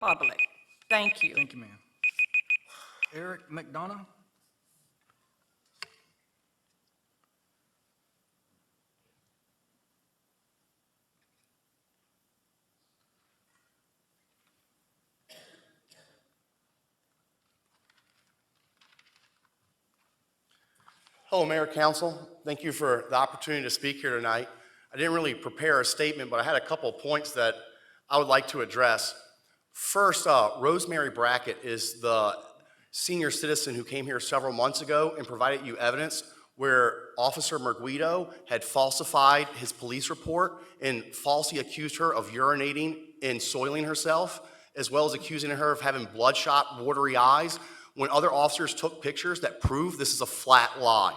public. Thank you. Thank you, ma'am. Eric McDonough? Hello, Mayor, Council. Thank you for the opportunity to speak here tonight. I didn't really prepare a statement, but I had a couple of points that I would like to address. First, Rosemary Brackett is the senior citizen who came here several months ago and provided you evidence where Officer Merguido had falsified his police report and falsely accused her of urinating and soiling herself, as well as accusing her of having bloodshot, watery eyes, when other officers took pictures that prove this is a flat lie.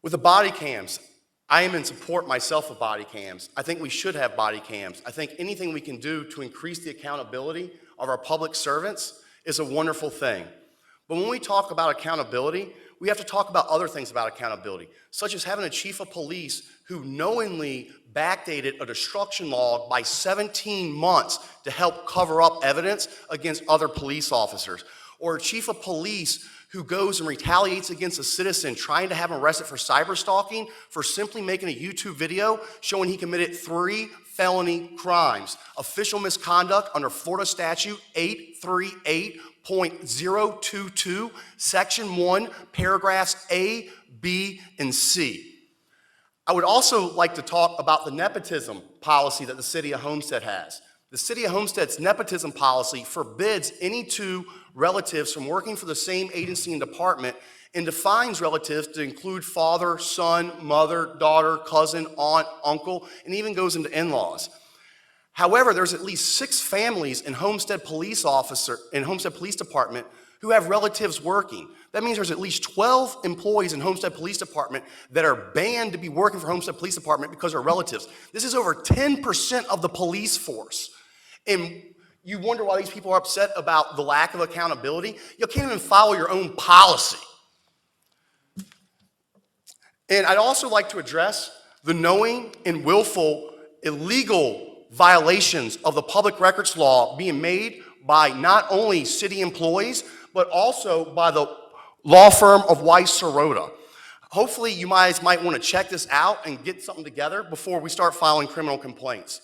With the body cams, I am in support myself of body cams. I think we should have body cams. I think anything we can do to increase the accountability of our public servants is a wonderful thing. But when we talk about accountability, we have to talk about other things about accountability, such as having a chief of police who knowingly backdated a destruction log by 17 months to help cover up evidence against other police officers, or a chief of police who goes and retaliates against a citizen trying to have him arrested for cyber stalking for simply making a YouTube video showing he committed 3 felony crimes. Official misconduct under Florida Statute 838.022, Section 1, paragraphs A, B, and C. I would also like to talk about the nepotism policy that the City of Homestead has. The City of Homestead's nepotism policy forbids any two relatives from working for the same agency and department and defines relatives to include father, son, mother, daughter, cousin, aunt, uncle, and even goes into in-laws. However, there's at least 6 families in Homestead Police Department who have relatives working. That means there's at least 12 employees in Homestead Police Department that are banned to be working for Homestead Police Department because they're relatives. This is over 10% of the police force. And you wonder why these people are upset about the lack of accountability. You can't even follow your own policy. And I'd also like to address the knowing and willful illegal violations of the public records law being made by not only city employees, but also by the law firm of Weiss Sirota. Hopefully you guys might want to check this out and get something together before we start filing criminal complaints.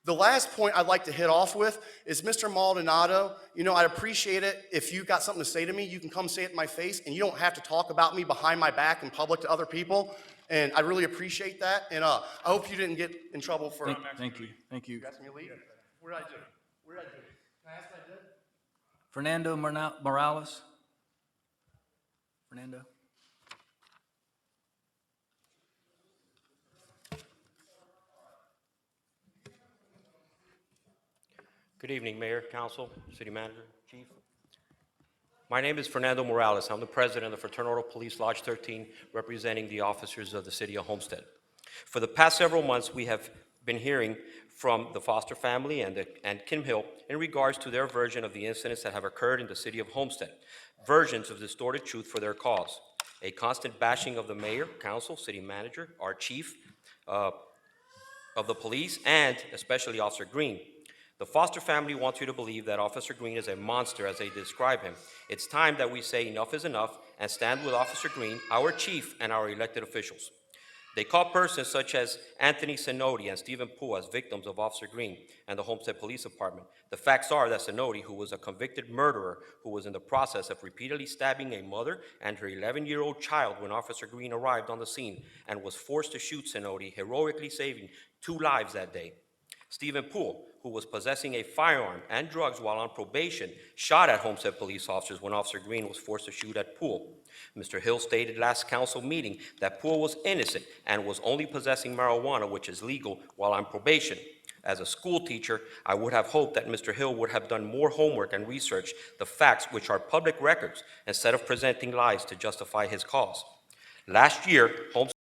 The last point I'd like to hit off with is Mr. Maldonado. You know, I'd appreciate it if you got something to say to me. You can come say it in my face, and you don't have to talk about me behind my back in public to other people. And I really appreciate that. And I hope you didn't get in trouble for. Thank you. Thank you. You asked me to leave? What did I do? What did I do? Can I ask what I did? Fernando Morales? Fernando? Good evening, Mayor, Council, City Manager, Chief. My name is Fernando Morales. I'm the president of the Fraternal Police Lodge 13, representing the officers of the City of Homestead. For the past several months, we have been hearing from the Foster family and Kim Hill in regards to their version of the incidents that have occurred in the City of Homestead, versions of distorted truth for their cause, a constant bashing of the mayor, council, city manager, our chief of the police, and especially Officer Green. The Foster family wants you to believe that Officer Green is a monster as they describe him. It's time that we say enough is enough and stand with Officer Green, our chief, and our elected officials. They call persons such as Anthony Zenotti and Stephen Poole as victims of Officer Green and the Homestead Police Department. The facts are that Zenotti, who was a convicted murderer who was in the process of repeatedly stabbing a mother and her 11-year-old child when Officer Green arrived on the scene and was forced to shoot Zenotti, heroically saving 2 lives that day. Stephen Poole, who was possessing a firearm and drugs while on probation, shot at Homestead police officers when Officer Green was forced to shoot at Poole. Mr. Hill stated last council meeting that Poole was innocent and was only possessing marijuana, which is legal, while on probation. As a school teacher, I would have hoped that Mr. Hill would have done more homework and researched the facts, which are public records, instead of presenting lies to justify his cause. Last year, Homestead